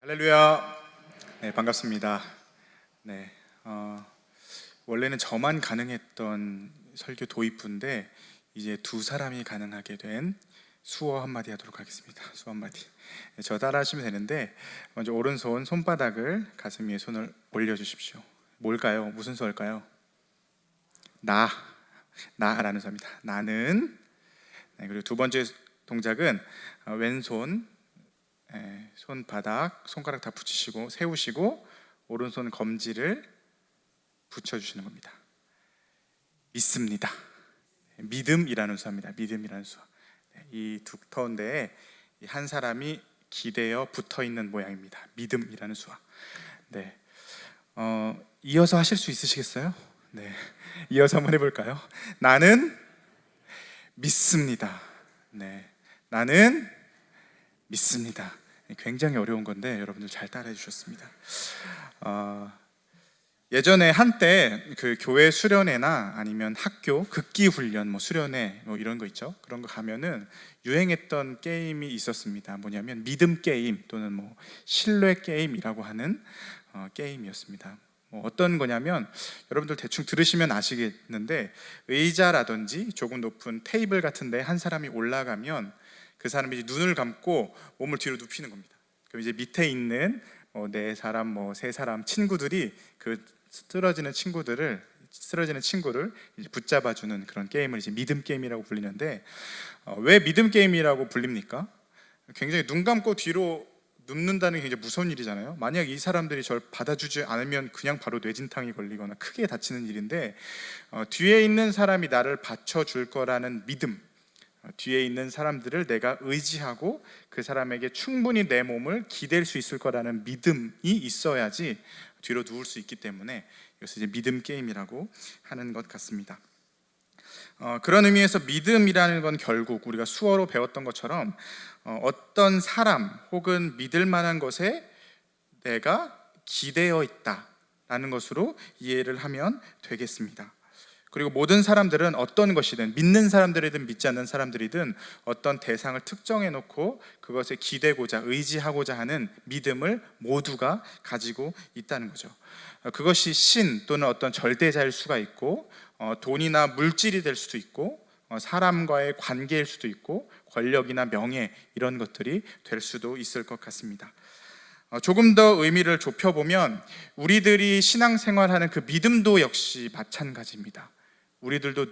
할렐루야. 네, 반갑습니다. 네, 원래는 저만 가능했던 설교 도입부인데 이제 두 사람이 가능하게 된 수어 한마디 하도록 하겠습니다. 수어 한마디. 네, 저 따라하시면 되는데 먼저 오른손 손바닥을 가슴 위에 손을 올려주십시오. 뭘까요? 무슨 수어일까요? 나라는 수어입니다. 나는. 네, 그리고 두 번째 동작은 왼손 손바닥, 손가락 다 붙이시고 세우시고 오른손 검지를 붙여주시는 겁니다. 믿습니다. 믿음이라는 수어입니다. 믿음이라는 수어. 이 두터운 데에 한 사람이 기대어 붙어 있는 모양입니다. 믿음이라는 수어. 네, 이어서 하실 수 있으시겠어요? 네, 이어서 한번 해볼까요? 나는 믿습니다. 네, 나는 믿습니다. 굉장히 어려운 건데 여러분들 잘 따라해 주셨습니다. 예전에 한때 그 교회 수련회나 아니면 학교 극기 훈련, 수련회 이런 거 있죠. 그런 거 가면은 유행했던 게임이 있었습니다. 뭐냐면 믿음 게임 또는 신뢰 게임이라고 하는 게임이었습니다. 어떤 거냐면 여러분들 대충 들으시면 아시겠는데 의자라든지 조금 높은 테이블 같은데 한 사람이 올라가면 그 사람이 이제 눈을 감고 몸을 뒤로 눕히는 겁니다. 그럼 이제 밑에 있는 네 사람, 세 사람 친구들이 그 쓰러지는 친구를 이제 붙잡아주는 그런 게임을 이제 믿음 게임이라고 불리는데 왜 믿음 게임이라고 불립니까? 굉장히 눈 감고 뒤로 눕는다는 게 굉장히 무서운 일이잖아요. 만약 이 사람들이 저를 받아주지 않으면 그냥 바로 뇌진탕이 걸리거나 크게 다치는 일인데 뒤에 있는 사람이 나를 받쳐줄 거라는 믿음, 뒤에 있는 사람들을 내가 의지하고 그 사람에게 충분히 내 몸을 기댈 수 있을 거라는 믿음이 있어야지 뒤로 누울 수 있기 때문에 이것을 이제 믿음 게임이라고 하는 것 같습니다. 그런 의미에서 믿음이라는 건 결국 우리가 수어로 배웠던 것처럼 어떤 사람 혹은 믿을 만한 것에 내가 기대어 있다라는 것으로 이해를 하면 되겠습니다. 그리고 모든 사람들은 어떤 것이든 믿는 사람들이든 믿지 않는 사람들이든 어떤 대상을 특정해 놓고 그것에 기대고자 의지하고자 하는 믿음을 모두가 가지고 있다는 거죠. 그것이 신 또는 어떤 절대자일 수가 있고 돈이나 물질이 될 수도 있고 사람과의 관계일 수도 있고 권력이나 명예 이런 것들이 될 수도 있을 것 같습니다. 조금 더 의미를 좁혀보면 우리들이 신앙생활하는 그 믿음도 역시 마찬가지입니다. 우리들도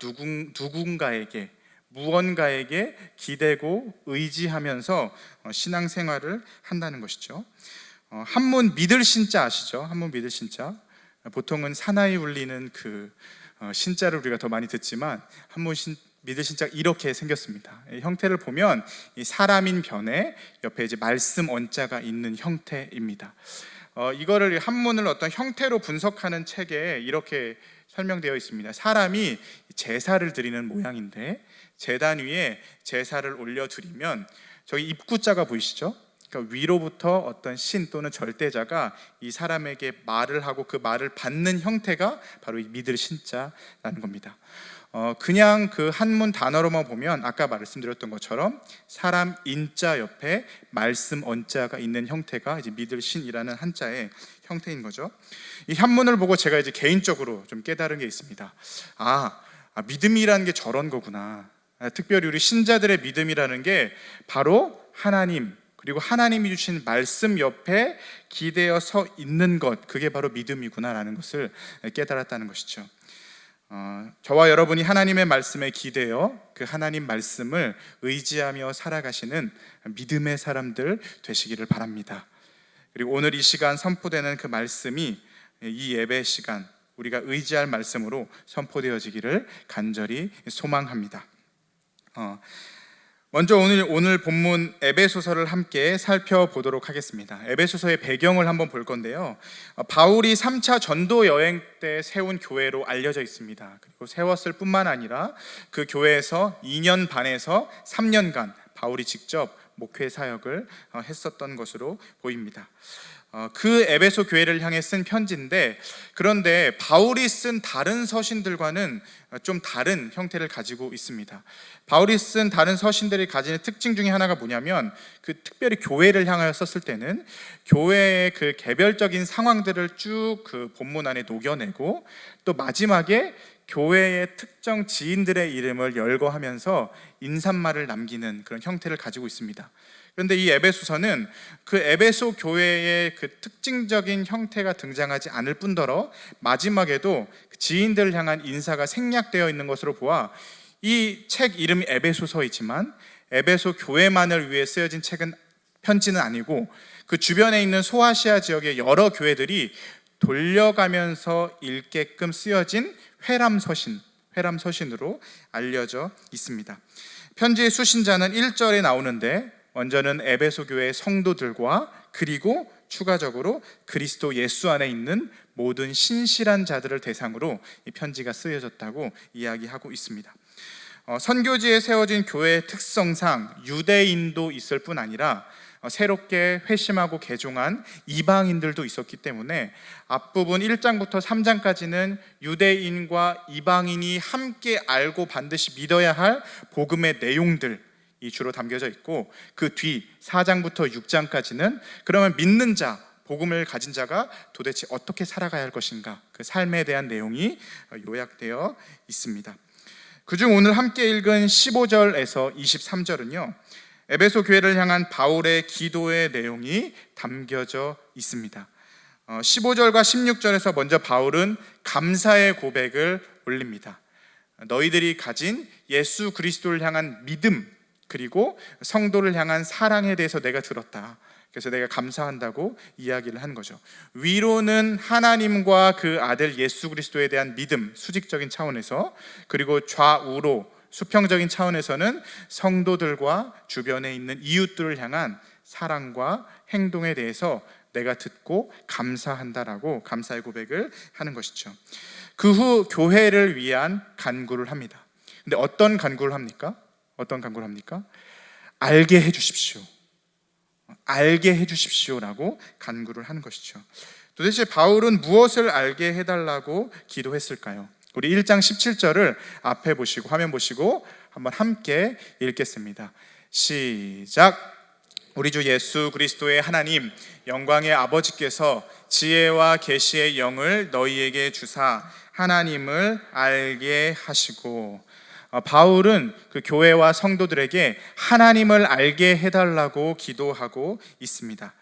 누군가에게 무언가에게 기대고 의지하면서 신앙생활을 한다는 것이죠. 한문 믿을 신자 아시죠? 한문 믿을 신자. 보통은 사나이 울리는 그 신자를 우리가 더 많이 듣지만 한문 믿을 신자가 이렇게 생겼습니다. 형태를 보면 이 사람인 변에 옆에 이제 말씀 언자가 있는 형태입니다. 이거를 한문을 어떤 형태로 분석하는 책에 이렇게 설명되어 있습니다. 사람이 제사를 드리는 모양인데 제단 위에 제사를 올려드리면 저기 입구자가 보이시죠? 그러니까 위로부터 어떤 신 또는 절대자가 이 사람에게 말을 하고 그 말을 받는 형태가 바로 이 믿을 신자라는 겁니다. 그냥 그 한문 단어로만 보면 아까 말씀드렸던 것처럼 사람 인자 옆에 말씀 언자가 있는 형태가 이제 믿을 신이라는 한자의 형태인 거죠. 이 한문을 보고 제가 이제 개인적으로 좀 깨달은 게 있습니다. 믿음이라는 게 저런 거구나. 특별히 우리 신자들의 믿음이라는 게 바로 하나님 그리고 하나님이 주신 말씀 옆에 기대어 서 있는 것, 그게 바로 믿음이구나라는 것을 깨달았다는 것이죠. 저와 여러분이 하나님의 말씀에 기대어 그 하나님 말씀을 의지하며 살아가시는 믿음의 사람들 되시기를 바랍니다. 그리고 오늘 이 시간 선포되는 그 말씀이 이 예배 시간 우리가 의지할 말씀으로 선포되어지기를 간절히 소망합니다. 먼저 오늘 본문 에베소서를 함께 살펴보도록 하겠습니다. 에베소서의 배경을 한번 볼 건데요. 바울이 3차 전도 여행 때 세운 교회로 알려져 있습니다. 그리고 세웠을 뿐만 아니라 그 교회에서 2년 반에서 3년간 바울이 직접 목회 사역을 했었던 것으로 보입니다. 그 에베소 교회를 향해 쓴 편지인데, 그런데 바울이 쓴 다른 서신들과는 좀 다른 형태를 가지고 있습니다. 바울이 쓴 다른 서신들이 가지는 특징 중에 하나가 뭐냐면, 그 특별히 교회를 향하여 썼을 때는 교회의 그 개별적인 상황들을 쭉 그 본문 안에 녹여내고, 또 마지막에 교회의 특정 지인들의 이름을 열거하면서 인사말을 남기는 그런 형태를 가지고 있습니다. 그런데 이 에베소서는 그 에베소 교회의 그 특징적인 형태가 등장하지 않을 뿐더러 마지막에도 지인들을 향한 인사가 생략되어 있는 것으로 보아 이 책 이름이 에베소서이지만 에베소 교회만을 위해 쓰여진 책은 편지는 아니고, 그 주변에 있는 소아시아 지역의 여러 교회들이 돌려가면서 읽게끔 쓰여진 회람서신으로 알려져 있습니다. 편지의 수신자는 1절에 나오는데, 먼저는 에베소 교회의 성도들과 그리고 추가적으로 그리스도 예수 안에 있는 모든 신실한 자들을 대상으로 이 편지가 쓰여졌다고 이야기하고 있습니다. 선교지에 세워진 교회의 특성상 유대인도 있을 뿐 아니라 새롭게 회심하고 개종한 이방인들도 있었기 때문에 앞부분 1장부터 3장까지는 유대인과 이방인이 함께 알고 반드시 믿어야 할 복음의 내용들이 주로 담겨져 있고, 그 뒤 4장부터 6장까지는 그러면 믿는 자, 복음을 가진 자가 도대체 어떻게 살아가야 할 것인가, 그 삶에 대한 내용이 요약되어 있습니다. 그중 오늘 함께 읽은 15절에서 23절은요 에베소 교회를 향한 바울의 기도의 내용이 담겨져 있습니다. 15절과 16절에서 먼저 바울은 감사의 고백을 올립니다. 너희들이 가진 예수 그리스도를 향한 믿음, 그리고 성도를 향한 사랑에 대해서 내가 들었다. 그래서 내가 감사한다고 이야기를 한 거죠. 위로는 하나님과 그 아들 예수 그리스도에 대한 믿음, 수직적인 차원에서, 그리고 좌우로 수평적인 차원에서는 성도들과 주변에 있는 이웃들을 향한 사랑과 행동에 대해서 내가 듣고 감사한다라고 감사의 고백을 하는 것이죠. 그 후 교회를 위한 간구를 합니다. 근데 어떤 간구를 합니까? 알게 해주십시오. 알게 해주십시오라고 간구를 하는 것이죠. 도대체 바울은 무엇을 알게 해달라고 기도했을까요? 우리 1장 17절을 앞에 보시고 화면 보시고 한번 함께 읽겠습니다. 시작. 우리 주 예수 그리스도의 하나님 영광의 아버지께서 지혜와 계시의 영을 너희에게 주사 하나님을 알게 하시고, 바울은 그 교회와 성도들에게 하나님을 알게 해달라고 기도하고 있습니다.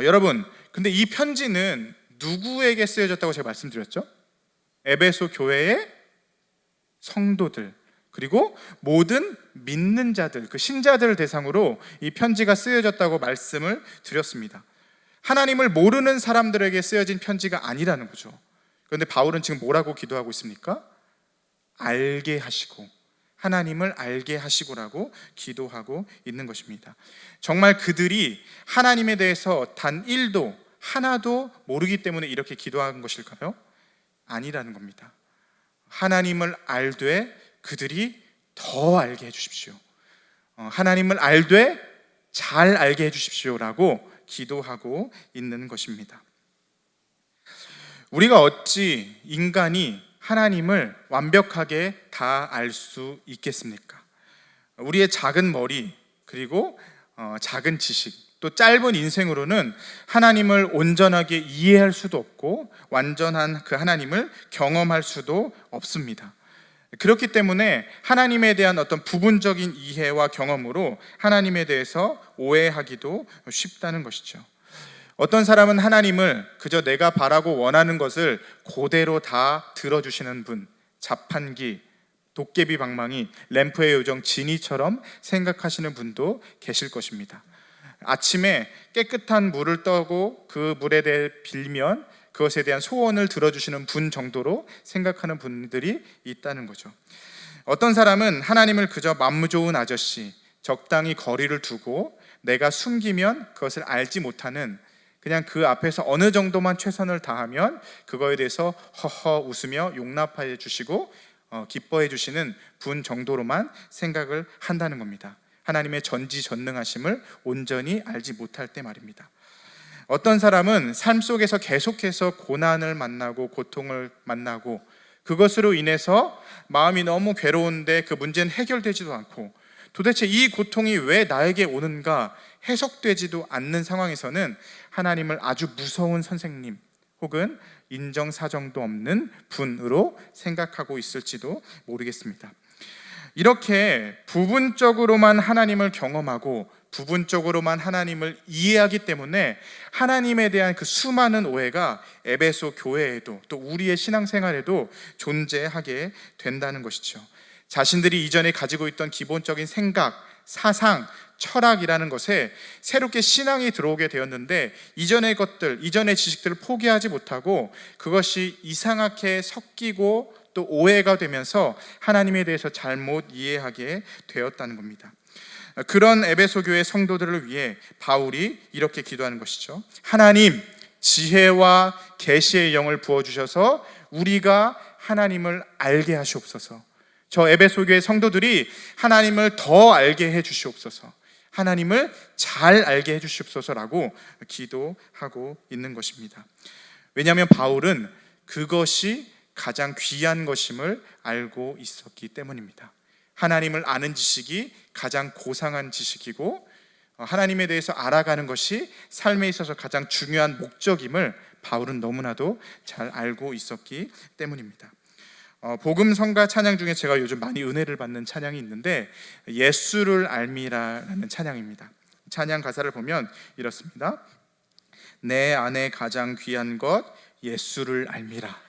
여러분, 근데 이 편지는 누구에게 쓰여졌다고 제가 말씀드렸죠? 에베소 교회의 성도들, 그리고 모든 믿는 자들, 그 신자들을 대상으로 이 편지가 쓰여졌다고 말씀을 드렸습니다. 하나님을 모르는 사람들에게 쓰여진 편지가 아니라는 거죠. 그런데 바울은 지금 뭐라고 기도하고 있습니까? 알게 하시고, 하나님을 알게 하시고라고 기도하고 있는 것입니다. 정말 그들이 하나님에 대해서 단 1도 하나도 모르기 때문에 이렇게 기도한 것일까요? 아니라는 겁니다. 하나님을 알되 그들이 더 알게 해주십시오. 하나님을 알되 잘 알게 해주십시오라고 기도하고 있는 것입니다. 우리가 어찌 인간이 하나님을 완벽하게 다 알 수 있겠습니까? 우리의 작은 머리, 그리고 작은 지식, 또 짧은 인생으로는 하나님을 온전하게 이해할 수도 없고 완전한 그 하나님을 경험할 수도 없습니다. 그렇기 때문에 하나님에 대한 어떤 부분적인 이해와 경험으로 하나님에 대해서 오해하기도 쉽다는 것이죠. 어떤 사람은 하나님을 그저 내가 바라고 원하는 것을 그대로 다 들어주시는 분, 자판기, 도깨비 방망이, 램프의 요정 지니처럼 생각하시는 분도 계실 것입니다. 아침에 깨끗한 물을 떠고 그 물에 대해 빌면 그것에 대한 소원을 들어주시는 분 정도로 생각하는 분들이 있다는 거죠. 어떤 사람은 하나님을 그저 맘무 좋은 아저씨, 적당히 거리를 두고 내가 숨기면 그것을 알지 못하는, 그냥 그 앞에서 어느 정도만 최선을 다하면 그거에 대해서 허허 웃으며 용납해 주시고 기뻐해 주시는 분 정도로만 생각을 한다는 겁니다. 하나님의 전지전능하심을 온전히 알지 못할 때 말입니다. 어떤 사람은 삶 속에서 계속해서 고난을 만나고 고통을 만나고 그것으로 인해서 마음이 너무 괴로운데 그 문제는 해결되지도 않고 도대체 이 고통이 왜 나에게 오는가 해석되지도 않는 상황에서는 하나님을 아주 무서운 선생님 혹은 인정사정도 없는 분으로 생각하고 있을지도 모르겠습니다. 이렇게 부분적으로만 하나님을 경험하고 부분적으로만 하나님을 이해하기 때문에 하나님에 대한 그 수많은 오해가 에베소 교회에도 또 우리의 신앙생활에도 존재하게 된다는 것이죠. 자신들이 이전에 가지고 있던 기본적인 생각, 사상, 철학이라는 것에 새롭게 신앙이 들어오게 되었는데 이전의 것들, 이전의 지식들을 포기하지 못하고 그것이 이상하게 섞이고 또 오해가 되면서 하나님에 대해서 잘못 이해하게 되었다는 겁니다. 그런 에베소 교회 성도들을 위해 바울이 이렇게 기도하는 것이죠. 하나님, 지혜와 계시의 영을 부어주셔서 우리가 하나님을 알게 하시옵소서. 저 에베소 교회 성도들이 하나님을 더 알게 해 주시옵소서. 하나님을 잘 알게 해 주시옵소서라고 기도하고 있는 것입니다. 왜냐하면 바울은 그것이 가장 귀한 것임을 알고 있었기 때문입니다. 하나님을 아는 지식이 가장 고상한 지식이고 하나님에 대해서 알아가는 것이 삶에 있어서 가장 중요한 목적임을 바울은 너무나도 잘 알고 있었기 때문입니다. 복음 성가 찬양 중에 제가 요즘 많이 은혜를 받는 찬양이 있는데 예수를 알미라라는 찬양입니다. 찬양 가사를 보면 이렇습니다. 내 안에 가장 귀한 것 예수를 알미라.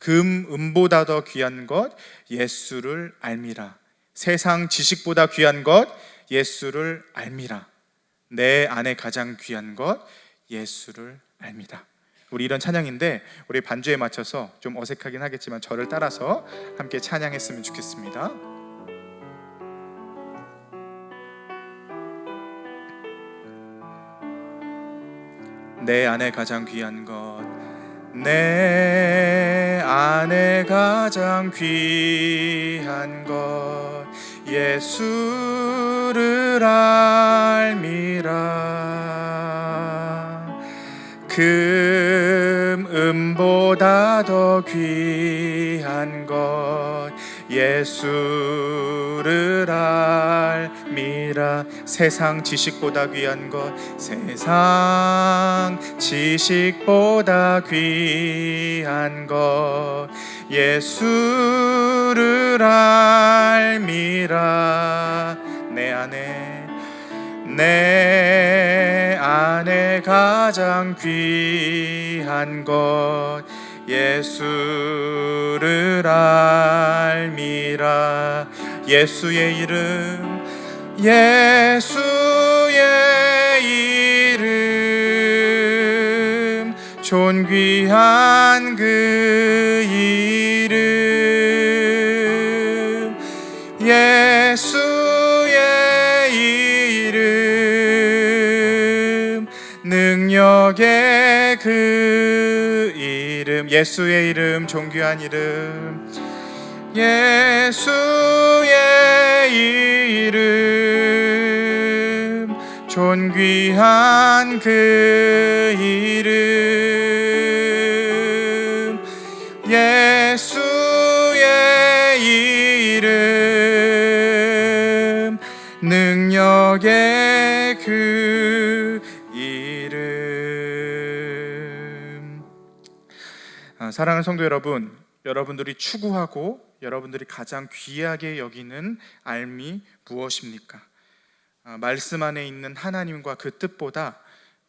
금보다 더 귀한 것 예수를 알미라. 세상 지식보다 귀한 것 예수를 알미라. 내 안에 가장 귀한 것 예수를 알미라. 우리 이런 찬양인데 우리 반주에 맞춰서 좀 어색하긴 하겠지만 저를 따라서 함께 찬양했으면 좋겠습니다. 내 안에 가장 귀한 것 내 안에 가장 귀한 것 예수를 알미라. 금보다 더 귀한 것 예수를 알미라. 세상 지식보다 귀한 것 세상 지식보다 귀한 것 예수를 알미라. 내 안에 가장 귀한 것 예수를 알미라. 예수의 이름 존귀한 그 이름 예수의 이름 능력의 그 이름 예수의 이름 존귀한 이름 예수의 이름 존귀한 그 이름 예수의 이름 능력의 그 이름. 사랑하는 성도 여러분, 여러분들이 추구하고 여러분들이 가장 귀하게 여기는 알미 무엇입니까? 말씀 안에 있는 하나님과 그 뜻보다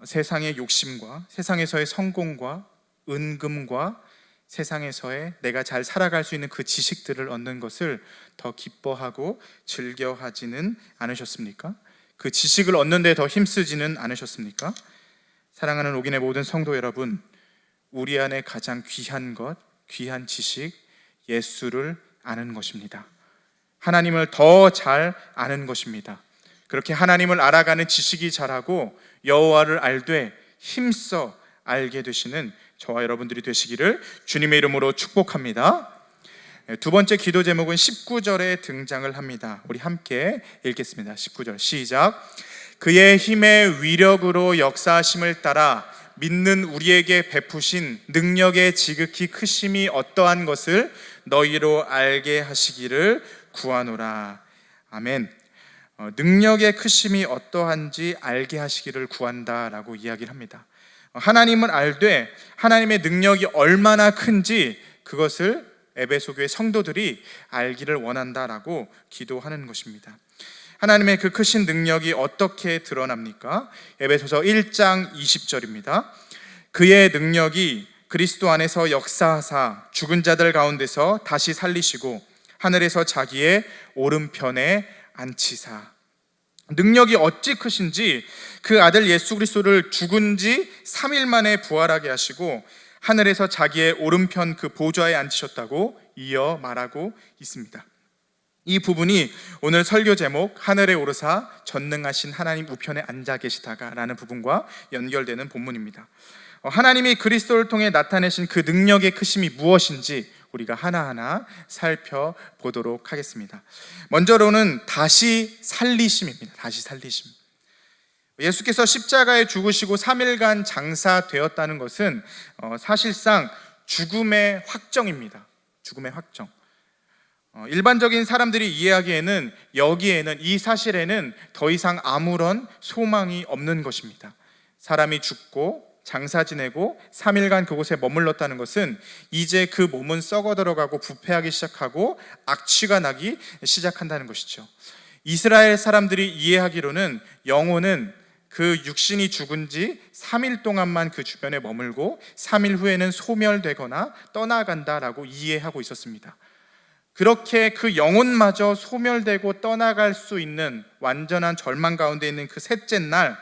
세상의 욕심과 세상에서의 성공과 은금과 세상에서의 내가 잘 살아갈 수 있는 그 지식들을 얻는 것을 더 기뻐하고 즐겨하지는 않으셨습니까? 그 지식을 얻는 데 더 힘쓰지는 않으셨습니까? 사랑하는 옥인의 모든 성도 여러분, 우리 안에 가장 귀한 것, 귀한 지식, 예수를 아는 것입니다. 하나님을 더 잘 아는 것입니다. 그렇게 하나님을 알아가는 지식이 자라고 여호와를 알되 힘써 알게 되시는 저와 여러분들이 되시기를 주님의 이름으로 축복합니다. 두 번째 기도 제목은 19절에 등장을 합니다. 우리 함께 읽겠습니다. 19절 시작. 그의 힘의 위력으로 역사하심을 따라 믿는 우리에게 베푸신 능력의 지극히 크심이 어떠한 것을 너희로 알게 하시기를 구하노라. 아멘. 능력의 크심이 어떠한지 알게 하시기를 구한다라고 이야기를 합니다. 하나님을 알되 하나님의 능력이 얼마나 큰지 그것을 에베소 교회 성도들이 알기를 원한다라고 기도하는 것입니다. 하나님의 그 크신 능력이 어떻게 드러납니까? 에베소서 1장 20절입니다. 그의 능력이 그리스도 안에서 역사하사 죽은 자들 가운데서 다시 살리시고 하늘에서 자기의 오른편에 앉히사. 능력이 어찌 크신지 그 아들 예수 그리스도를 죽은 지 3일 만에 부활하게 하시고 하늘에서 자기의 오른편 그 보좌에 앉히셨다고 이어 말하고 있습니다. 이 부분이 오늘 설교 제목 하늘에 오르사 전능하신 하나님 우편에 앉아 계시다가 라는 부분과 연결되는 본문입니다. 하나님이 그리스도를 통해 나타내신 그 능력의 크심이 무엇인지 우리가 하나하나 살펴보도록 하겠습니다. 먼저로는 다시 살리심입니다. 다시 살리심. 예수께서 십자가에 죽으시고 3일간 장사되었다는 것은 사실상 죽음의 확정입니다. 죽음의 확정. 일반적인 사람들이 이해하기에는 여기에는 이 사실에는 더 이상 아무런 소망이 없는 것입니다. 사람이 죽고 장사 지내고 3일간 그곳에 머물렀다는 것은 이제 그 몸은 썩어 들어가고 부패하기 시작하고 악취가 나기 시작한다는 것이죠. 이스라엘 사람들이 이해하기로는 영혼은 그 육신이 죽은 지 3일 동안만 그 주변에 머물고 3일 후에는 소멸되거나 떠나간다라고 이해하고 있었습니다. 그렇게 그 영혼마저 소멸되고 떠나갈 수 있는 완전한 절망 가운데 있는 그 셋째 날,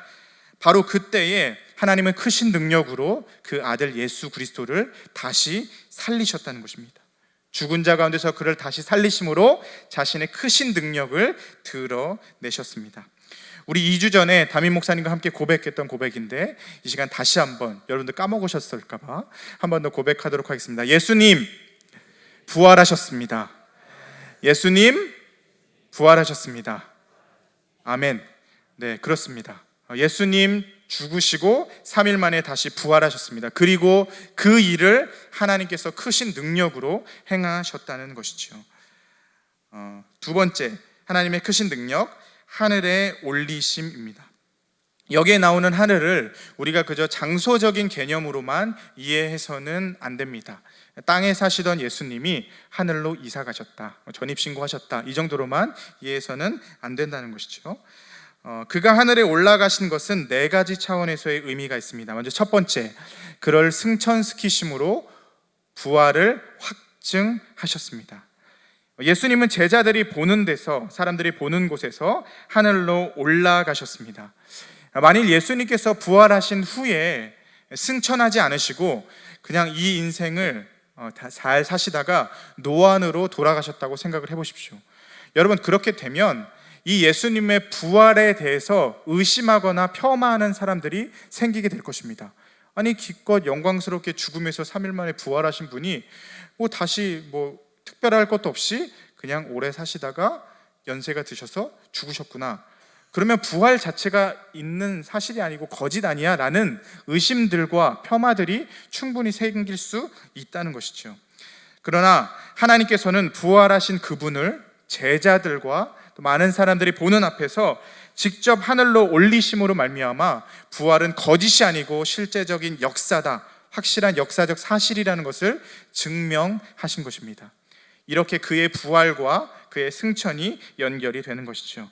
바로 그때에 하나님은 크신 능력으로 그 아들 예수 그리스도를 다시 살리셨다는 것입니다. 죽은 자 가운데서 그를 다시 살리심으로 자신의 크신 능력을 드러내셨습니다. 우리 2주 전에 담임 목사님과 함께 고백했던 고백인데 이 시간 다시 한번 여러분들 까먹으셨을까봐 한 번 더 고백하도록 하겠습니다. 예수님 부활하셨습니다. 예수님 부활하셨습니다. 아멘. 네, 그렇습니다. 예수님 죽으시고 3일 만에 다시 부활하셨습니다. 그리고 그 일을 하나님께서 크신 능력으로 행하셨다는 것이죠. 두 번째, 하나님의 크신 능력, 하늘에 올리심입니다. 여기에 나오는 하늘을 우리가 그저 장소적인 개념으로만 이해해서는 안 됩니다. 땅에 사시던 예수님이 하늘로 이사 가셨다, 전입신고하셨다, 이 정도로만 이해해서는 안 된다는 것이죠. 그가 하늘에 올라가신 것은 네 가지 차원에서의 의미가 있습니다. 먼저 첫 번째, 그를 승천시키심으로 부활을 확증하셨습니다. 예수님은 제자들이 보는 데서, 사람들이 보는 곳에서 하늘로 올라가셨습니다. 만일 예수님께서 부활하신 후에 승천하지 않으시고 그냥 이 인생을 잘 사시다가 노안으로 돌아가셨다고 생각을 해보십시오. 여러분, 그렇게 되면 이 예수님의 부활에 대해서 의심하거나 폄하하는 사람들이 생기게 될 것입니다. 아니, 기껏 영광스럽게 죽음에서 3일 만에 부활하신 분이 다시 특별할 것도 없이 그냥 오래 사시다가 연세가 드셔서 죽으셨구나, 그러면 부활 자체가 있는 사실이 아니고 거짓 아니야? 라는 의심들과 폄하들이 충분히 생길 수 있다는 것이죠. 그러나 하나님께서는 부활하신 그분을 제자들과 또 많은 사람들이 보는 앞에서 직접 하늘로 올리심으로 말미암아 부활은 거짓이 아니고 실제적인 역사다, 확실한 역사적 사실이라는 것을 증명하신 것입니다. 이렇게 그의 부활과 그의 승천이 연결이 되는 것이죠.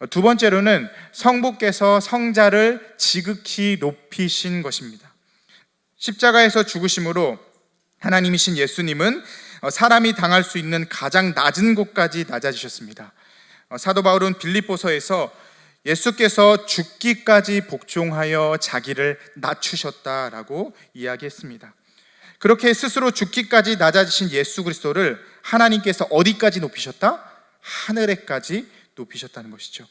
두 번째로는 성부께서 성자를 지극히 높이신 것입니다. 십자가에서 죽으심으로 하나님이신 예수님은 사람이 당할 수 있는 가장 낮은 곳까지 낮아지셨습니다. 사도 바울은 빌립보서에서 예수께서 죽기까지 복종하여 자기를 낮추셨다라고 이야기했습니다. 그렇게 스스로 죽기까지 낮아지신 예수 그리스도를 하나님께서 어디까지 높이셨다? 하늘에까지 높이셨다는 것이죠.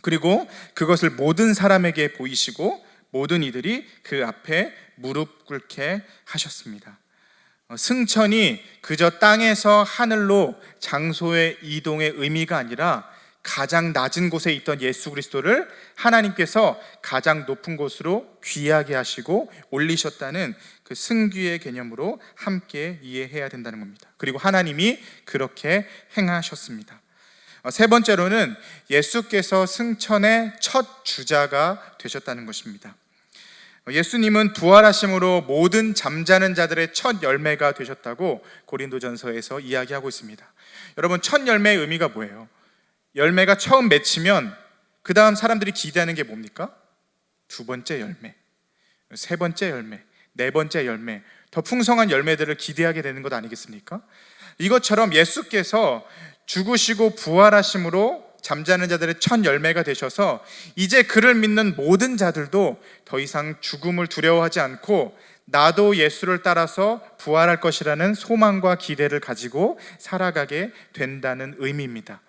그리고 그것을 모든 사람에게 보이시고 모든 이들이 그 앞에 무릎 꿇게 하셨습니다. 승천이 그저 땅에서 하늘로 장소의 이동의 의미가 아니라 가장 낮은 곳에 있던 예수 그리스도를 하나님께서 가장 높은 곳으로 귀하게 하시고 올리셨다는 그 승귀의 개념으로 함께 이해해야 된다는 겁니다. 그리고 하나님이 그렇게 행하셨습니다. 세 번째로는 예수께서 승천의 첫 주자가 되셨다는 것입니다. 예수님은 부활하심으로 모든 잠자는 자들의 첫 열매가 되셨다고 고린도전서에서 이야기하고 있습니다. 여러분, 첫 열매의 의미가 뭐예요? 열매가 처음 맺히면 그 다음 사람들이 기대하는 게 뭡니까? 두 번째 열매, 세 번째 열매, 네 번째 열매, 더 풍성한 열매들을 기대하게 되는 것 아니겠습니까? 이것처럼 예수께서 죽으시고 부활하심으로 잠자는 자들의 첫 열매가 되셔서 이제 그를 믿는 모든 자들도 더 이상 죽음을 두려워하지 않고 나도 예수를 따라서 부활할 것이라는 소망과 기대를 가지고 살아가게 된다는 의미입니다.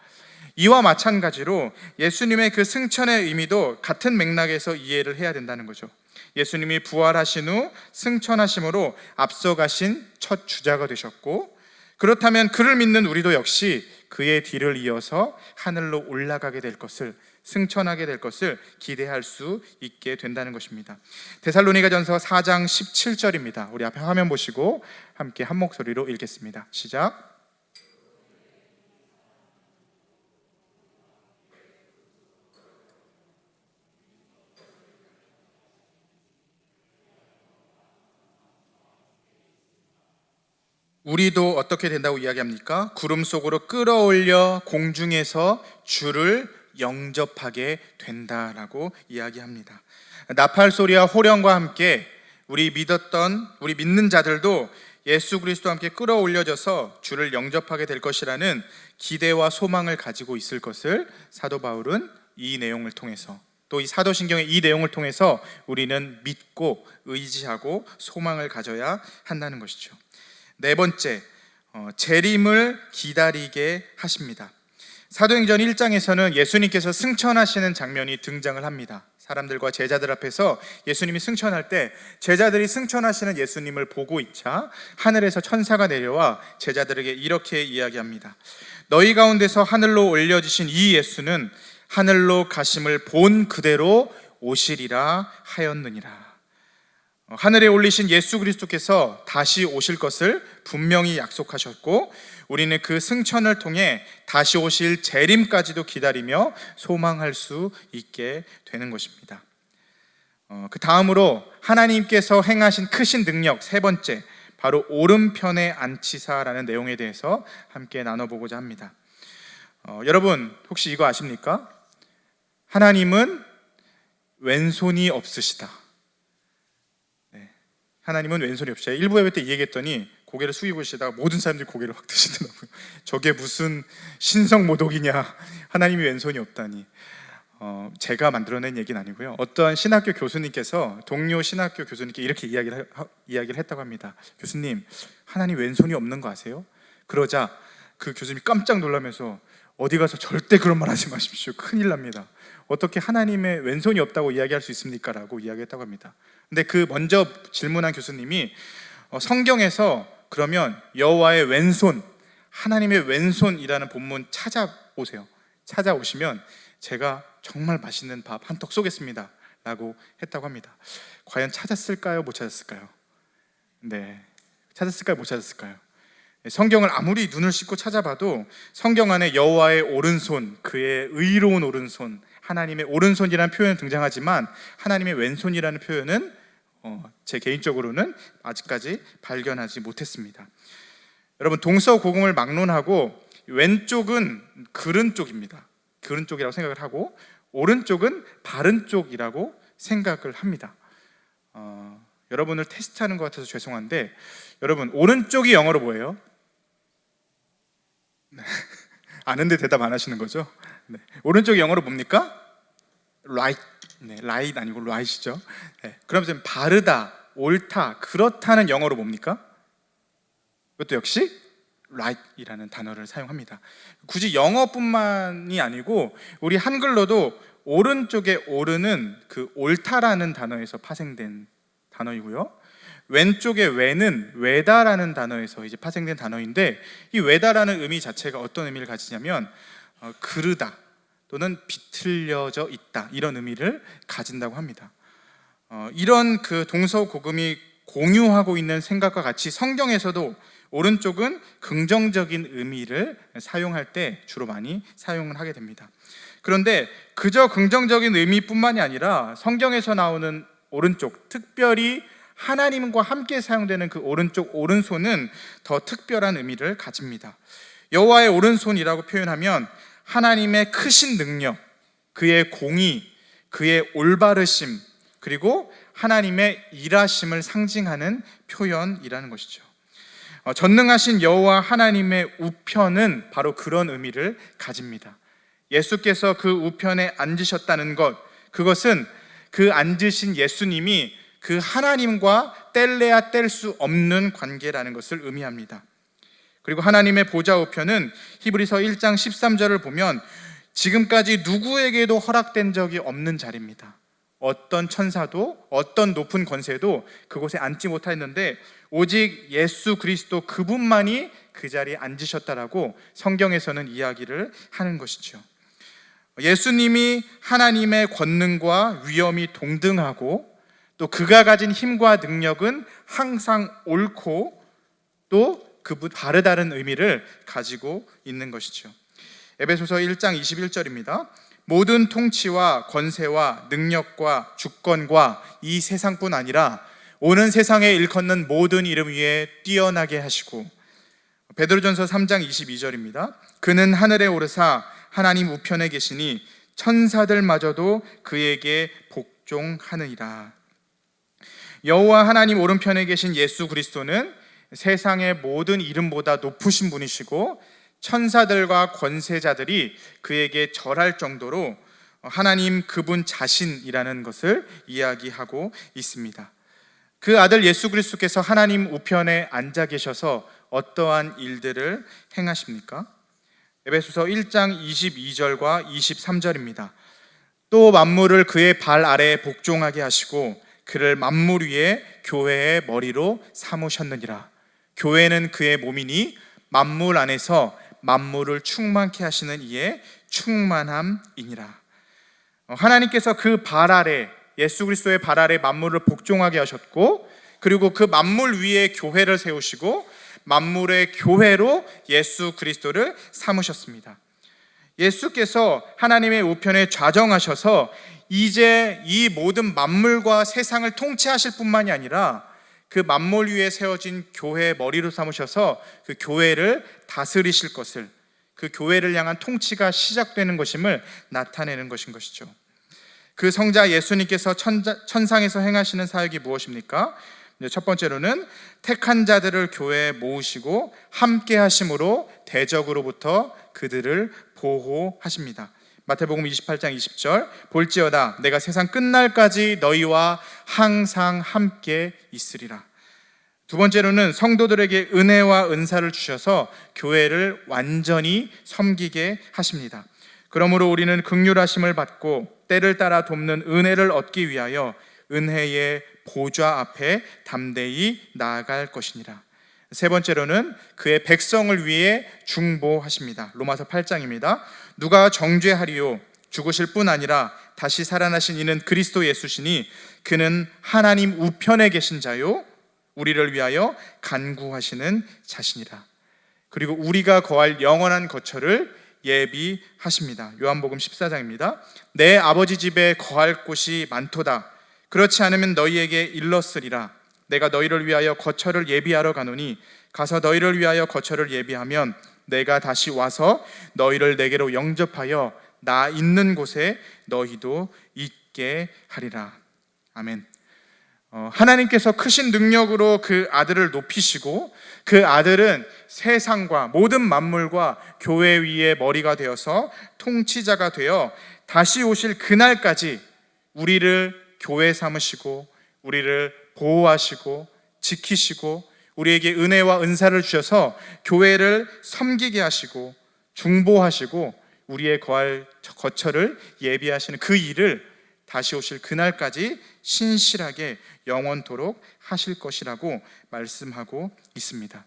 이와 마찬가지로 예수님의 그 승천의 의미도 같은 맥락에서 이해를 해야 된다는 거죠. 예수님이 부활하신 후 승천하심으로 앞서가신 첫 주자가 되셨고, 그렇다면 그를 믿는 우리도 역시 그의 뒤를 이어서 하늘로 올라가게 될 것을, 승천하게 될 것을 기대할 수 있게 된다는 것입니다. 데살로니가전서 4장 17절입니다. 우리 앞에 화면 보시고 함께 한 목소리로 읽겠습니다. 시작. 우리도 어떻게 된다고 이야기합니까? 구름 속으로 끌어올려 공중에서 주를 영접하게 된다라고 이야기합니다. 나팔 소리와 호령과 함께 우리 믿는 자들도 예수 그리스도와 함께 끌어올려져서 주를 영접하게 될 것이라는 기대와 소망을 가지고 있을 것을 사도 바울은 이 내용을 통해서, 또 이 사도신경의 이 내용을 통해서 우리는 믿고 의지하고 소망을 가져야 한다는 것이죠. 네 번째, 재림을 기다리게 하십니다. 사도행전 1장에서는 예수님께서 승천하시는 장면이 등장을 합니다. 사람들과 제자들 앞에서 예수님이 승천할 때 제자들이 승천하시는 예수님을 보고 있자 하늘에서 천사가 내려와 제자들에게 이렇게 이야기합니다. 너희 가운데서 하늘로 올려지신 이 예수는 하늘로 가심을 본 그대로 오시리라 하였느니라. 하늘에 올리신 예수 그리스도께서 다시 오실 것을 분명히 약속하셨고, 우리는 그 승천을 통해 다시 오실 재림까지도 기다리며 소망할 수 있게 되는 것입니다. 그 다음으로 하나님께서 행하신 크신 능력, 세 번째, 바로 오른편에 앉히사라는 내용에 대해서 함께 나눠보고자 합니다. 여러분, 혹시 이거 아십니까? 하나님은 왼손이 없으시다. 하나님은 왼손이 없으시다. 일부 예배 때 이 얘기했더니 고개를 숙이고 계시다가 모든 사람들이 고개를 확 드시더라고요. 저게 무슨 신성모독이냐, 하나님이 왼손이 없다니. 제가 만들어낸 얘기는 아니고요. 어떤 신학교 교수님께서 동료 신학교 교수님께 이렇게 이야기를 했다고 합니다. 교수님, 하나님 왼손이 없는 거 아세요? 그러자 그 교수님이 깜짝 놀라면서 어디 가서 절대 그런 말 하지 마십시오. 큰일 납니다. 어떻게 하나님의 왼손이 없다고 이야기할 수 있습니까? 라고 이야기했다고 합니다. 근데 그 먼저 질문한 교수님이 성경에서 그러면 여호와의 왼손, 하나님의 왼손이라는 본문 찾아오세요. 찾아오시면 제가 정말 맛있는 밥 한턱 쏘겠습니다 라고 했다고 합니다. 과연 찾았을까요? 못 찾았을까요? 네, 찾았을까요? 못 찾았을까요? 성경을 아무리 눈을 씻고 찾아봐도 성경 안에 여호와의 오른손, 그의 의로운 오른손, 하나님의 오른손이라는 표현은 등장하지만 하나님의 왼손이라는 표현은 제 개인적으로는 아직까지 발견하지 못했습니다. 여러분, 동서고금을 막론하고 왼쪽은 그른 쪽입니다. 그른 쪽이라고 생각을 하고 오른쪽은 바른 쪽이라고 생각을 합니다. 여러분을 테스트하는 것 같아서 죄송한데, 여러분, 오른쪽이 영어로 뭐예요? 네. 아는데 대답 안 하시는 거죠? 네. 오른쪽이 영어로 뭡니까? right. 네, right 아니고 right이죠. 네. 그럼 지금 바르다, 옳다, 그렇다는 영어로 뭡니까? 그것도 역시 right이라는 단어를 사용합니다. 굳이 영어뿐만이 아니고 우리 한글로도 오른쪽의 오르는 그 옳다라는 단어에서 파생된 단어이고요. 왼쪽의 외는 외다라는 단어에서 이제 파생된 단어인데, 이 외다라는 의미 자체가 어떤 의미를 가지냐면 그르다 또는 비틀려져 있다, 이런 의미를 가진다고 합니다. 이런 그 동서고금이 공유하고 있는 생각과 같이 성경에서도 오른쪽은 긍정적인 의미를 사용할 때 주로 많이 사용을 하게 됩니다. 그런데 그저 긍정적인 의미뿐만이 아니라 성경에서 나오는 오른쪽, 특별히 하나님과 함께 사용되는 그 오른쪽, 오른손은 더 특별한 의미를 가집니다. 여호와의 오른손이라고 표현하면 하나님의 크신 능력, 그의 공의, 그의 올바르심, 그리고 하나님의 일하심을 상징하는 표현이라는 것이죠. 전능하신 여호와 하나님의 우편은 바로 그런 의미를 가집니다. 예수께서 그 우편에 앉으셨다는 것, 그것은 그 앉으신 예수님이 그 하나님과 뗄래야 뗄 수 없는 관계라는 것을 의미합니다. 그리고 하나님의 보좌 우편은 히브리서 1장 13절을 보면 지금까지 누구에게도 허락된 적이 없는 자리입니다. 어떤 천사도 어떤 높은 권세도 그곳에 앉지 못했는데 오직 예수 그리스도 그분만이 그 자리에 앉으셨다라고 성경에서는 이야기를 하는 것이죠. 예수님이 하나님의 권능과 위엄이 동등하고 또 그가 가진 힘과 능력은 항상 옳고 또 그분 바르다는 의미를 가지고 있는 것이죠. 에베소서 1장 21절입니다. 모든 통치와 권세와 능력과 주권과 이 세상뿐 아니라 오는 세상에 일컫는 모든 이름 위에 뛰어나게 하시고, 베드로전서 3장 22절입니다. 그는 하늘에 오르사 하나님 우편에 계시니 천사들마저도 그에게 복종하느니라. 여호와 하나님 오른편에 계신 예수 그리스도는 세상의 모든 이름보다 높으신 분이시고 천사들과 권세자들이 그에게 절할 정도로 하나님 그분 자신이라는 것을 이야기하고 있습니다. 그 아들 예수 그리스도께서 하나님 우편에 앉아 계셔서 어떠한 일들을 행하십니까? 에베소서 1장 22절과 23절입니다. 또 만물을 그의 발 아래에 복종하게 하시고 그를 만물 위에 교회의 머리로 삼으셨느니라. 교회는 그의 몸이니 만물 안에서 만물을 충만케 하시는 이의 충만함이니라. 하나님께서 그 발 아래, 예수 그리스도의 발 아래 만물을 복종하게 하셨고, 그리고 그 만물 위에 교회를 세우시고 만물의 교회로 예수 그리스도를 삼으셨습니다. 예수께서 하나님의 우편에 좌정하셔서 이제 이 모든 만물과 세상을 통치하실 뿐만이 아니라 그 만물 위에 세워진 교회의 머리로 삼으셔서 그 교회를 다스리실 것을, 그 교회를 향한 통치가 시작되는 것임을 나타내는 것인 것이죠. 그 성자 예수님께서 천상에서 행하시는 사역이 무엇입니까? 첫 번째로는 택한 자들을 교회에 모으시고 함께 하심으로 대적으로부터 그들을 보호하십니다. 마태복음 28장 20절, 볼지어다 내가 세상 끝날까지 너희와 항상 함께 있으리라. 두 번째로는 성도들에게 은혜와 은사를 주셔서 교회를 완전히 섬기게 하십니다. 그러므로 우리는 긍휼하심을 받고 때를 따라 돕는 은혜를 얻기 위하여 은혜의 보좌 앞에 담대히 나아갈 것이니라. 세 번째로는 그의 백성을 위해 중보하십니다. 로마서 8장입니다. 누가 정죄하리요? 죽으실 뿐 아니라 다시 살아나신 이는 그리스도 예수시니 그는 하나님 우편에 계신 자요 우리를 위하여 간구하시는 자시니라. 그리고 우리가 거할 영원한 거처를 예비하십니다. 요한복음 14장입니다. 내 아버지 집에 거할 곳이 많도다. 그렇지 않으면 너희에게 일렀으리라. 내가 너희를 위하여 거처를 예비하러 가노니 가서 너희를 위하여 거처를 예비하면 내가 다시 와서 너희를 내게로 영접하여 나 있는 곳에 너희도 있게 하리라. 아멘. 하나님께서 크신 능력으로 그 아들을 높이시고 그 아들은 세상과 모든 만물과 교회 위의 머리가 되어서 통치자가 되어 다시 오실 그날까지 우리를 교회 삼으시고 우리를 보호하시고 지키시고 우리에게 은혜와 은사를 주셔서 교회를 섬기게 하시고 중보하시고 우리의 거할 거처를 예비하시는 그 일을 다시 오실 그날까지 신실하게 영원토록 하실 것이라고 말씀하고 있습니다.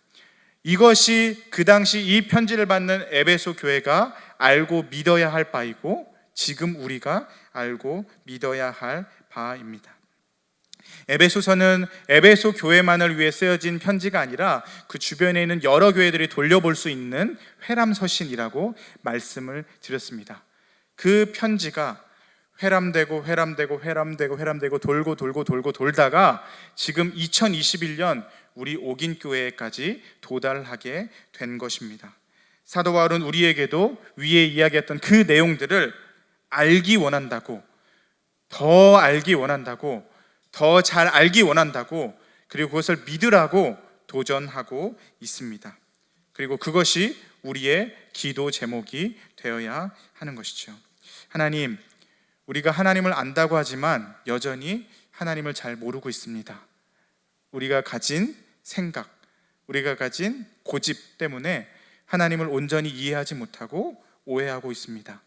이것이 그 당시 이 편지를 받는 에베소 교회가 알고 믿어야 할 바이고, 지금 우리가 알고 믿어야 할 바입니다. 에베소서는 에베소 교회만을 위해 쓰여진 편지가 아니라 그 주변에 있는 여러 교회들이 돌려볼 수 있는 회람서신이라고 말씀을 드렸습니다. 그 편지가 회람되고 돌고 돌다가 지금 2021년 우리 옥인교회까지 도달하게 된 것입니다. 사도 바울은 우리에게도 위에 이야기했던 그 내용들을 알기 원한다고, 더 알기 원한다고, 더 잘 알기 원한다고, 그리고 그것을 믿으라고 도전하고 있습니다. 그리고 그것이 우리의 기도 제목이 되어야 하는 것이죠. 하나님, 우리가 하나님을 안다고 하지만 여전히 하나님을 잘 모르고 있습니다. 우리가 가진 생각, 우리가 가진 고집 때문에 하나님을 온전히 이해하지 못하고 오해하고 있습니다.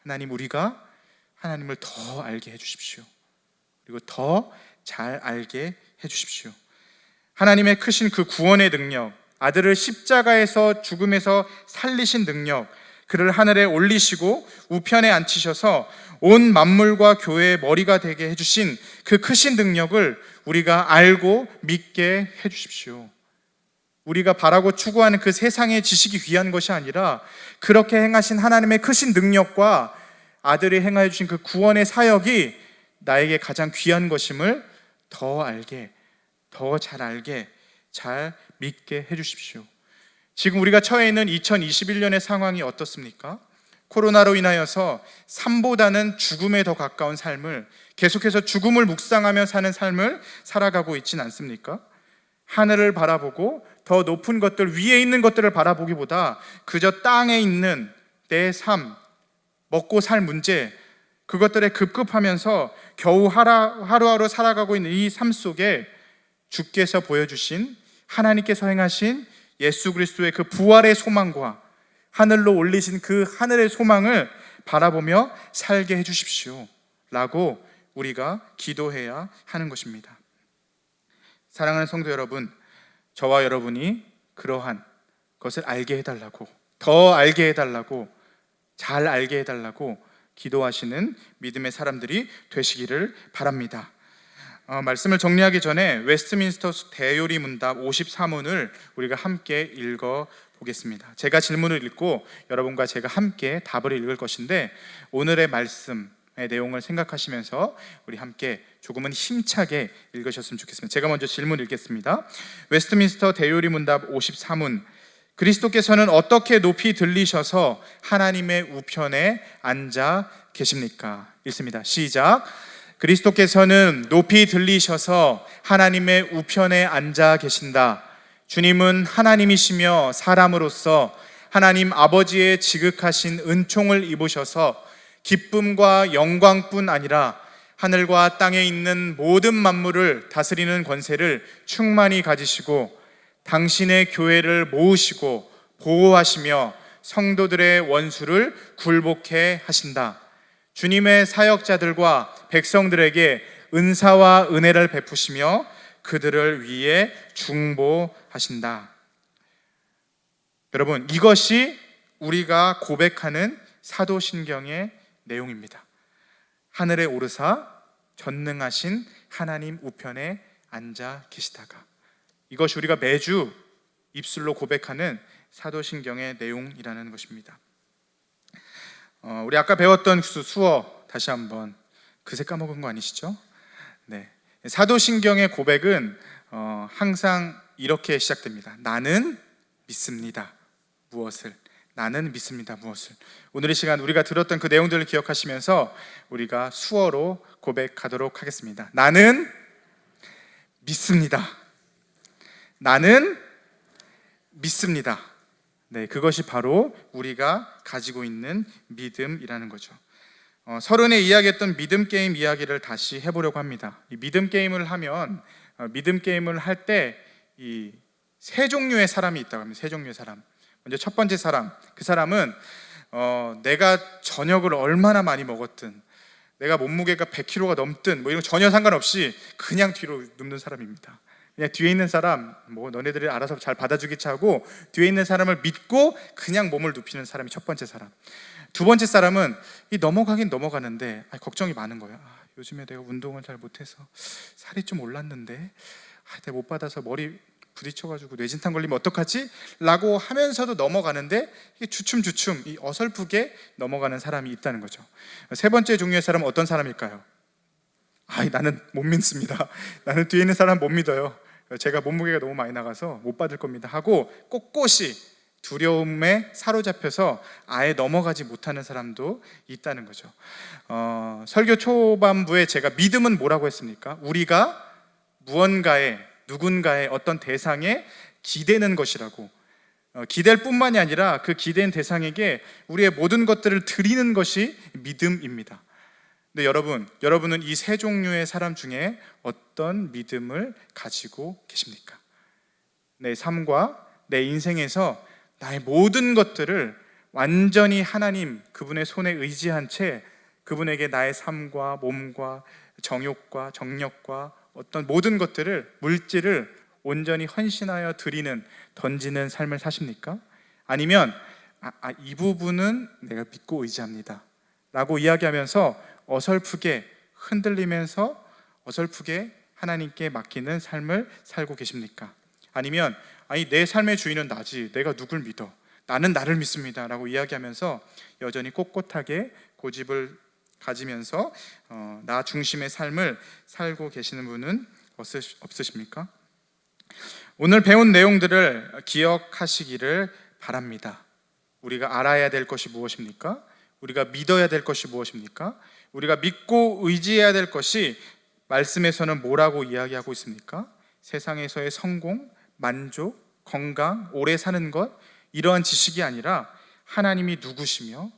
하나님, 우리가 하나님을 더 알게 해주십시오. 그리고 더 잘 알게 해주십시오. 하나님의 크신 그 구원의 능력, 아들을 십자가에서 죽음에서 살리신 능력, 그를 하늘에 올리시고 우편에 앉히셔서 온 만물과 교회의 머리가 되게 해주신 그 크신 능력을 우리가 알고 믿게 해주십시오. 우리가 바라고 추구하는 그 세상의 지식이 귀한 것이 아니라 그렇게 행하신 하나님의 크신 능력과 아들이 행하여 주신 그 구원의 사역이 나에게 가장 귀한 것임을 더 알게, 더 잘 알게, 잘 믿게 해주십시오. 지금 우리가 처해 있는 2021년의 상황이 어떻습니까? 코로나로 인하여서 삶보다는 죽음에 더 가까운 삶을, 계속해서 죽음을 묵상하며 사는 삶을 살아가고 있진 않습니까? 하늘을 바라보고 더 높은 것들, 위에 있는 것들을 바라보기보다 그저 땅에 있는 내 삶, 먹고 살 문제, 그것들에 급급하면서 겨우 하루하루 살아가고 있는 이 삶 속에 주께서 보여주신, 하나님께서 행하신 예수 그리스도의 그 부활의 소망과 하늘로 올리신 그 하늘의 소망을 바라보며 살게 해주십시오 라고 우리가 기도해야 하는 것입니다. 사랑하는 성도 여러분, 저와 여러분이 그러한 것을 알게 해달라고, 더 알게 해달라고, 잘 알게 해달라고 기도하시는 믿음의 사람들이 되시기를 바랍니다. 말씀을 정리하기 전에 웨스트민스터 대요리 문답 54문을 우리가 함께 읽어 보겠습니다. 제가 질문을 읽고 여러분과 제가 함께 답을 읽을 것인데, 오늘의 말씀의 내용을 생각하시면서 우리 함께 조금은 힘차게 읽으셨으면 좋겠습니다. 제가 먼저 질문 읽겠습니다. 웨스트민스터 대요리 문답 54문. 그리스도께서는 어떻게 높이 들리셔서 하나님의 우편에 앉아 계십니까? 읽습니다. 시작. 그리스도께서는 높이 들리셔서 하나님의 우편에 앉아 계신다. 주님은 하나님이시며 사람으로서 하나님 아버지의 지극하신 은총을 입으셔서 기쁨과 영광뿐 아니라 하늘과 땅에 있는 모든 만물을 다스리는 권세를 충만히 가지시고 당신의 교회를 모으시고 보호하시며 성도들의 원수를 굴복해 하신다. 주님의 사역자들과 백성들에게 은사와 은혜를 베푸시며 그들을 위해 중보하신다. 여러분, 이것이 우리가 고백하는 사도신경의 내용입니다. 하늘에 오르사 전능하신 하나님 우편에 앉아 계시다가, 이것이 우리가 매주 입술로 고백하는 사도신경의 내용이라는 것입니다. 우리 아까 배웠던 수어 다시 한번, 그새 까먹은 거 아니시죠? 네. 사도신경의 고백은 항상 이렇게 시작됩니다. 나는 믿습니다. 무엇을? 나는 믿습니다. 무엇을? 오늘 이 시간 우리가 들었던 그 내용들을 기억하시면서 우리가 수어로 고백하도록 하겠습니다. 나는 믿습니다. 나는 믿습니다. 네, 그것이 바로 우리가 가지고 있는 믿음이라는 거죠. 서론에 이야기했던 믿음 게임 이야기를 다시 해보려고 합니다. 이 믿음 게임을 하면, 믿음 게임을 할 때 이 세 종류의 사람이 있다고 합니다. 세 종류의 사람. 먼저 첫 번째 사람, 그 사람은 내가 저녁을 얼마나 많이 먹었든, 내가 몸무게가 100kg가 넘든 뭐 이런 거 전혀 상관없이 그냥 뒤로 눕는 사람입니다. 그냥 뒤에 있는 사람 뭐 너네들이 알아서 잘 받아주겠지 하고 뒤에 있는 사람을 믿고 그냥 몸을 눕히는 사람이 첫 번째 사람. 두 번째 사람은 이 넘어가긴 넘어가는데 걱정이 많은 거예요. 요즘에 내가 운동을 잘 못해서 살이 좀 올랐는데 내가 못 받아서 머리 부딪혀가지고 뇌진탕 걸리면 어떡하지? 라고 하면서도 넘어가는데 이게 주춤주춤 이 어설프게 넘어가는 사람이 있다는 거죠. 세 번째 종류의 사람은 어떤 사람일까요? 나는 못 믿습니다. 나는 뒤에 있는 사람 못 믿어요. 제가 몸무게가 너무 많이 나가서 못 받을 겁니다 하고 꼿꼿이 두려움에 사로잡혀서 아예 넘어가지 못하는 사람도 있다는 거죠. 설교 초반부에 제가 믿음은 뭐라고 했습니까? 우리가 무언가에, 누군가의 어떤 대상에 기대는 것이라고. 기댈 뿐만이 아니라 그 기댄 대상에게 우리의 모든 것들을 드리는 것이 믿음입니다. 근데 여러분은 이 세 종류의 사람 중에 어떤 믿음을 가지고 계십니까? 내 삶과 내 인생에서 나의 모든 것들을 완전히 하나님 그분의 손에 의지한 채 그분에게 나의 삶과 몸과 정욕과 정력과 어떤 모든 것들을, 물질을 온전히 헌신하여 드리는, 던지는 삶을 사십니까? 아니면 이 부분은 내가 믿고 의지합니다 라고 이야기하면서 어설프게 흔들리면서 어설프게 하나님께 맡기는 삶을 살고 계십니까? 아니면 내 삶의 주인은 나지, 내가 누굴 믿어, 나는 나를 믿습니다 라고 이야기하면서 여전히 꼿꼿하게 고집을 가지면서 나 중심의 삶을 살고 계시는 분은 없으십니까? 오늘 배운 내용들을 기억하시기를 바랍니다. 우리가 알아야 될 것이 무엇입니까? 우리가 믿어야 될 것이 무엇입니까? 우리가 믿고 의지해야 될 것이 말씀에서는 뭐라고 이야기하고 있습니까? 세상에서의 성공, 만족, 건강, 오래 사는 것, 이러한 지식이 아니라 하나님이 누구시며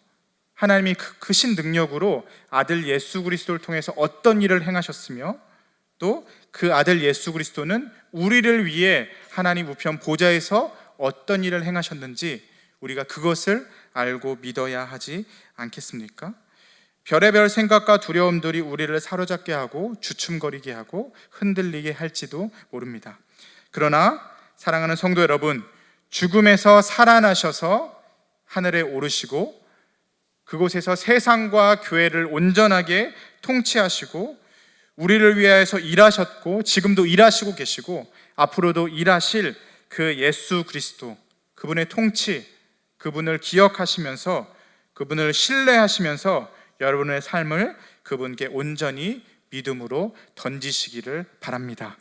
하나님이 크신 능력으로 아들 예수 그리스도를 통해서 어떤 일을 행하셨으며 또 그 아들 예수 그리스도는 우리를 위해 하나님 우편 보좌에서 어떤 일을 행하셨는지 우리가 그것을 알고 믿어야 하지 않겠습니까? 별의별 생각과 두려움들이 우리를 사로잡게 하고 주춤거리게 하고 흔들리게 할지도 모릅니다. 그러나 사랑하는 성도 여러분, 죽음에서 살아나셔서 하늘에 오르시고 그곳에서 세상과 교회를 온전하게 통치하시고 우리를 위하여서 일하셨고 지금도 일하시고 계시고 앞으로도 일하실 그 예수 그리스도, 그분의 통치, 그분을 기억하시면서 그분을 신뢰하시면서 여러분의 삶을 그분께 온전히 믿음으로 던지시기를 바랍니다.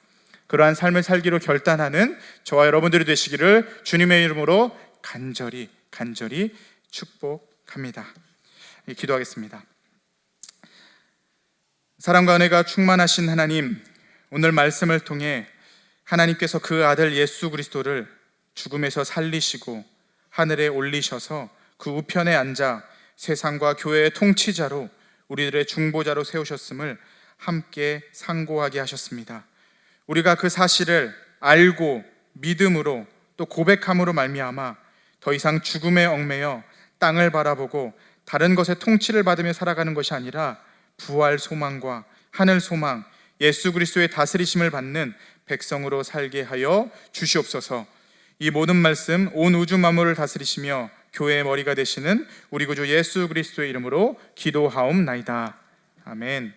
그러한 삶을 살기로 결단하는 저와 여러분들이 되시기를 주님의 이름으로 간절히 축복합니다. 기도하겠습니다. 사랑과 은혜가 충만하신 하나님, 오늘 말씀을 통해 하나님께서 그 아들 예수 그리스도를 죽음에서 살리시고 하늘에 올리셔서 그 우편에 앉아 세상과 교회의 통치자로 우리들의 중보자로 세우셨음을 함께 상고하게 하셨습니다. 우리가 그 사실을 알고 믿음으로 또 고백함으로 말미암아 더 이상 죽음에 얽매여 땅을 바라보고 다른 것의 통치를 받으며 살아가는 것이 아니라 부활 소망과 하늘 소망, 예수 그리스도의 다스리심을 받는 백성으로 살게 하여 주시옵소서. 이 모든 말씀 온 우주 만물을 다스리시며 교회의 머리가 되시는 우리 구주 예수 그리스도의 이름으로 기도하옵나이다. 아멘.